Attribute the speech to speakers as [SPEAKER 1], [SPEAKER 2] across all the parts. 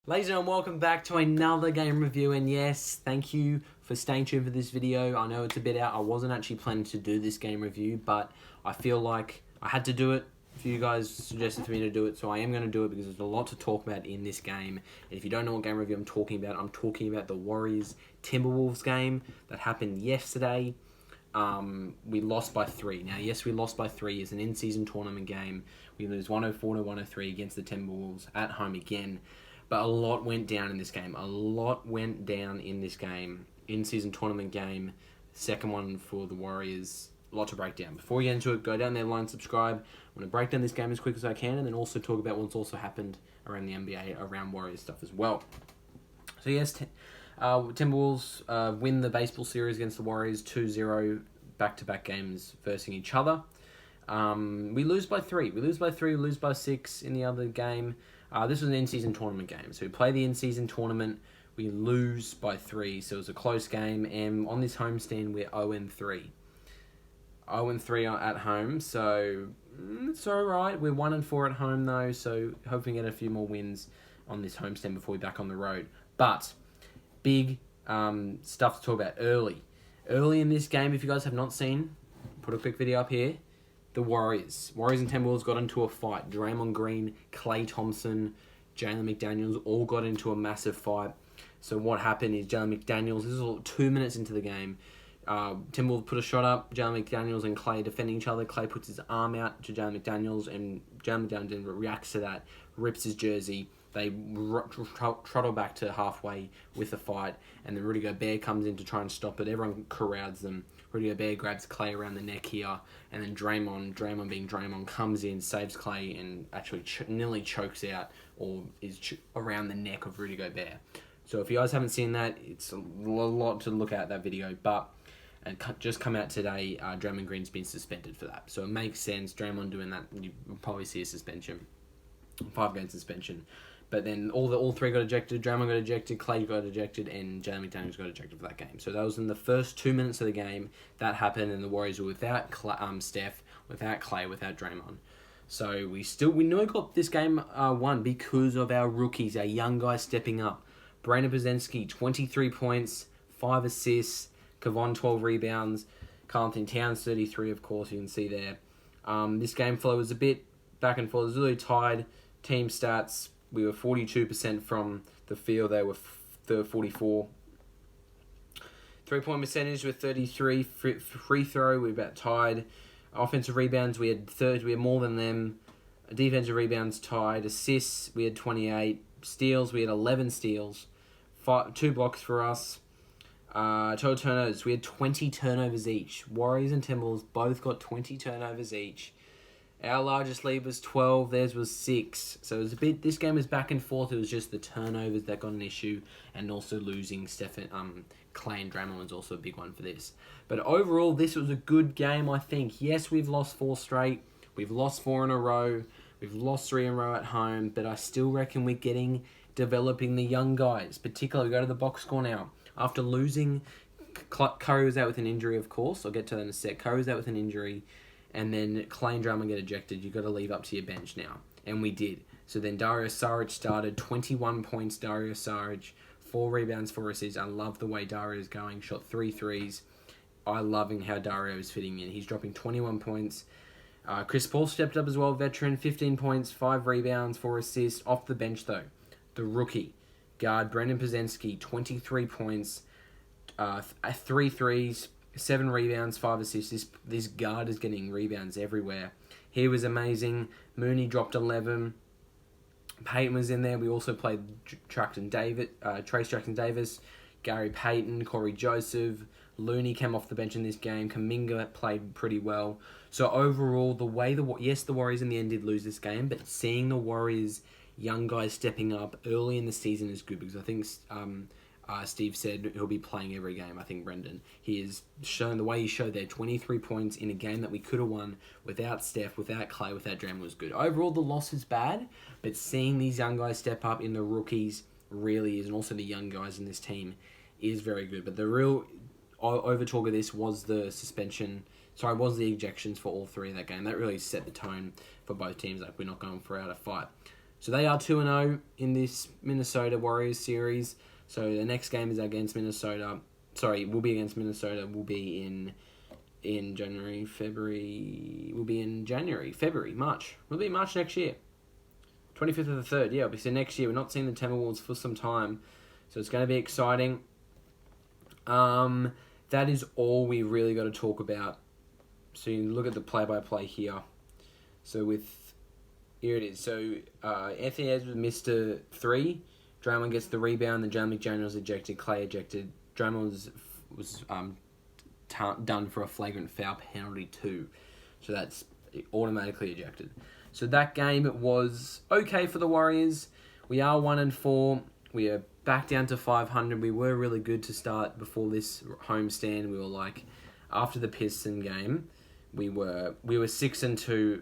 [SPEAKER 1] Ladies and gentlemen, welcome back to another game review, and yes, thank you for staying tuned for this video. I know it's a bit out. I wasn't actually planning to do this game review, but I feel like I had to do it. A few guys suggested for me to do it, so I am going to do it because there's a lot to talk about in this game. And if you don't know what game review I'm talking about the Warriors Timberwolves game that happened yesterday. We lost by 3. Now, yes, we lost by 3. It's an in-season tournament game. We lose 104-103 against the Timberwolves at home again. But a lot went down in this game. In-season tournament game. Second one for the Warriors. A lot to break down. Before we get into it, go down there, like, subscribe. I'm going to break down this game as quick as I can and then also talk about what's also happened around the NBA, around Warriors stuff as well. So yes, Timberwolves win the baseball series against the Warriors 2-0, back-to-back games versing each other. We lose by 3. We lose by 6 in the other game. This was an in-season tournament game. So we play the in-season tournament, we lose by 3. So it was a close game, and on this homestand, we're 0-3. 0-3 at home, so it's alright. We're 1-4 at home, though, so hoping to get a few more wins on this homestand before we're back on the road. But big stuff to talk about early. Early in this game, if you guys have not seen, put a quick video up here. The Warriors and Timberwolves got into a fight. Draymond Green, Klay Thompson, Jaden McDaniels all got into a massive fight. So what happened is Jaden McDaniels, this is all 2 minutes into the game, Timberwolves put a shot up, Jaden McDaniels and Klay defending each other. Klay puts his arm out to Jaden McDaniels, and Jaden McDaniels reacts to that, rips his jersey. They trottle back to halfway with the fight, and then Rudy Gobert comes in to try and stop it. Everyone corrals them. Rudy Gobert grabs Klay around the neck here, and then Draymond being Draymond, comes in, saves Klay, and actually nearly chokes out or is around the neck of Rudy Gobert. So if you guys haven't seen that, it's a lot to look at that video, but and just come out today, Draymond Green's been suspended for that. So it makes sense, Draymond doing that, you probably see a suspension, 5-game suspension. But then all three got ejected. Draymond got ejected, Klay got ejected, and Jaden McDaniels got ejected for that game. So that was in the first 2 minutes of the game. That happened, and the Warriors were without Steph, without Klay, without Draymond. So we know we got this game won because of our rookies, our young guys stepping up. Brandin Podziemski, 23 points, 5 assists, Kevon, 12 rebounds, Carlton Towns, 33, of course, you can see there. This game flow was a bit back and forth. It was really tied. Team stats, we were 42% from the field. They were 44. 3-point percentage with 33. Free throw, we were about tied. Offensive rebounds, we had more than them. Defensive rebounds tied. Assists, we had 28. Steals, we had 11 steals. 2 blocks for us. Total turnovers, we had 20 turnovers each. Warriors and Timberwolves both got 20 turnovers each. Our largest lead was 12, theirs was 6. So it was this game was back and forth. It was just the turnovers that got an issue, and also losing Klay and Draymond was also a big one for this. But overall, this was a good game, I think. Yes, we've lost 4 straight. We've lost 4 in a row. We've lost 3 in a row at home, but I still reckon we're developing the young guys. Particularly, we go to the box score now. After losing, Curry was out with an injury, of course. I'll get to that in a sec. Curry was out with an injury. And then Klay and Draymond get ejected. You've got to leave up to your bench now. And we did. So then Dario Saric started, 21 points, Dario Saric, 4 rebounds, 4 assists. I love the way Dario's going. Shot 3 threes. I loving how Dario is fitting in. He's dropping 21 points. Chris Paul stepped up as well, veteran, 15 points, 5 rebounds, 4 assists. Off the bench, though, the rookie guard, Brandin Podziemski, 23 points, 3 threes, 7 rebounds, 5 assists. This guard is getting rebounds everywhere. He was amazing. Moody dropped 11. Payton was in there. We also played Trace Jackson Davis, Gary Payton, Corey Joseph. Looney came off the bench in this game. Kuminga played pretty well. So overall, the Warriors in the end did lose this game, but seeing the Warriors young guys stepping up early in the season is good, because I think Steve said he'll be playing every game. I think Brendan. He has shown the way he showed there, 23 points in a game that we could have won without Steph, without Klay, without Draymond was good. Overall, the loss is bad, but seeing these young guys step up in the rookies really is, and also the young guys in this team is very good. But the real over talk of this was the suspension. Was the ejections for all 3 of that game. That really set the tone for both teams. Like, we're not going for out a fight. So they are 2-0 in this Minnesota Warriors series. So the next game is against Minnesota. Sorry, will be against Minnesota. Will be in January, February. Will be in January, February, March. Will be March next year. 25th of the 3rd. Yeah, it'll be so next year. We're not seeing the Timberwolves for some time. So it's going to be exciting. That is all we really got to talk about. So you look at the play-by-play here. So here it is. So Anthony Edwards missed a 3. Draymond gets the rebound. Then Jaden McDaniels ejected. Klay ejected. Draymond was done for a flagrant foul penalty 2. So that's automatically ejected. So that game was okay for the Warriors. We are 1-4. We are back down to 500. We were really good to start before this homestand. We were like, after the Piston game, we were 6-2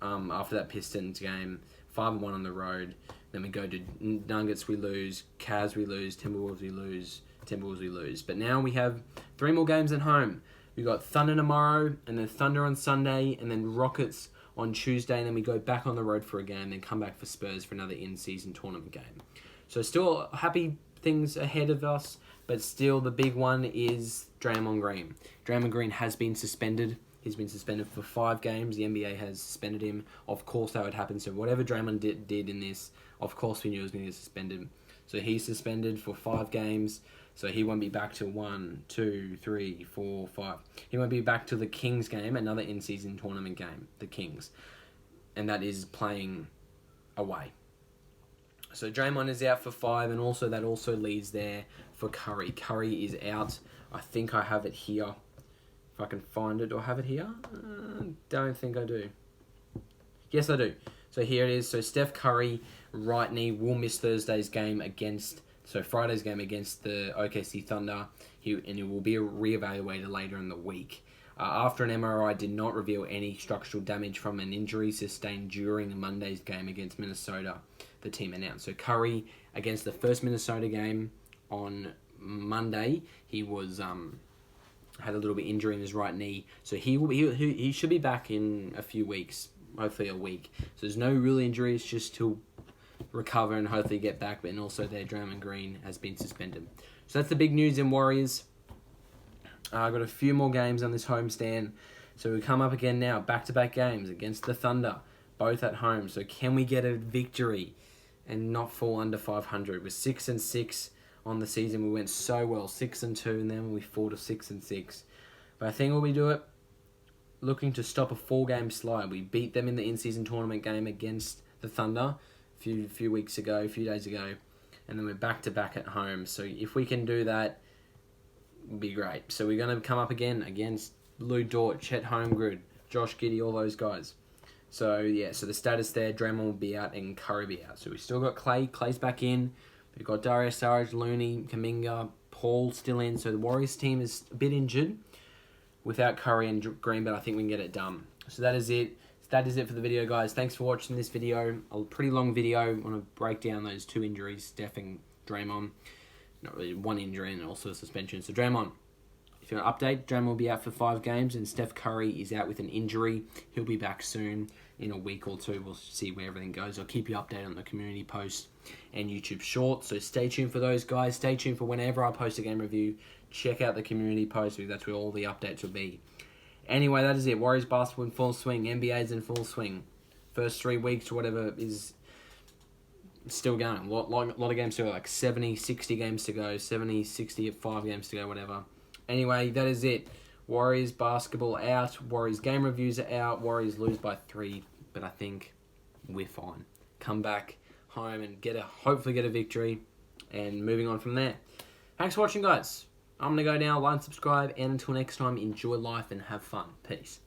[SPEAKER 1] after that Pistons game, 5-1 on the road. Then we go to Nuggets, we lose. Cavs, we lose. Timberwolves, we lose. Timberwolves, we lose. But now we have 3 more games at home. We got Thunder tomorrow, and then Thunder on Sunday, and then Rockets on Tuesday, and then we go back on the road for a game, then come back for Spurs for another in-season tournament game. So still happy things ahead of us, but still the big one is Draymond Green. Draymond Green has been suspended. He's been suspended for 5 games. The NBA has suspended him. Of course that would happen. So whatever Draymond did in this, of course we knew he was going to get suspended. So he's suspended for 5 games. So he won't be back till 1, 2, 3, 4, 5. He won't be back till the Kings game, another in-season tournament game, the Kings. And that is playing away. So Draymond is out for 5, and also that also leads there for Curry. Curry is out. I think I have it here. If I can find it. Do I have it here? Don't think I do. Yes, I do. So here it is. So Steph Curry, right knee, will miss Friday's game against the OKC Thunder. He will be reevaluated later in the week. After an MRI did not reveal any structural damage from an injury sustained during Monday's game against Minnesota, the team announced. So Curry, against the first Minnesota game on Monday, he was had a little bit injury in his right knee. So he should be back in a few weeks, hopefully a week. So there's no real injuries, just to recover and hopefully get back. But also their Draymond Green has been suspended. So that's the big news in Warriors. I've got a few more games on this homestand. So we come up again now, back-to-back games against the Thunder, both at home. So can we get a victory and not fall under 500? We're 6-6 on the season. We went so well, 6-2, and then we fall to 6-6. But I think when we do it, looking to stop a 4-game slide. We beat them in the in-season tournament game against the Thunder a few days ago, and then we're back-to-back at home. So if we can do that, it'll be great. So we're going to come up again against Lou Dort, Chet Holmgren, Josh Giddey, all those guys. So yeah, so the status there, Draymond will be out and Curry be out. So we still got Klay. Clay's back in. We've got Dario Saric, Looney, Kuminga, Paul still in. So the Warriors team is a bit injured without Curry and Green, but I think we can get it done. So that is it. That is it for the video, guys. Thanks for watching this video. A pretty long video. I want to break down those 2 injuries, Steph and Draymond. Not really, 1 injury and also a suspension. So Draymond, if you want an update, Draymond will be out for 5 games, and Steph Curry is out with an injury. He'll be back soon, in a week or 2. We'll see where everything goes. I'll keep you updated on the community post and YouTube shorts. So stay tuned for those, guys. Stay tuned for whenever I post a game review. Check out the community post, because that's where all the updates will be. Anyway, that is it. Warriors basketball in full swing. NBA's in full swing. First 3 weeks or whatever is still going. A lot of games to go, like 70, 60 games to go. 70, 60, 5 games to go, whatever. Anyway, that is it. Warriors basketball out. Warriors game reviews are out. Warriors lose by 3, but I think we're fine. Come back home and hopefully get a victory, and moving on from there. Thanks for watching, guys. I'm going to go now. Like and subscribe, and until next time, enjoy life and have fun. Peace.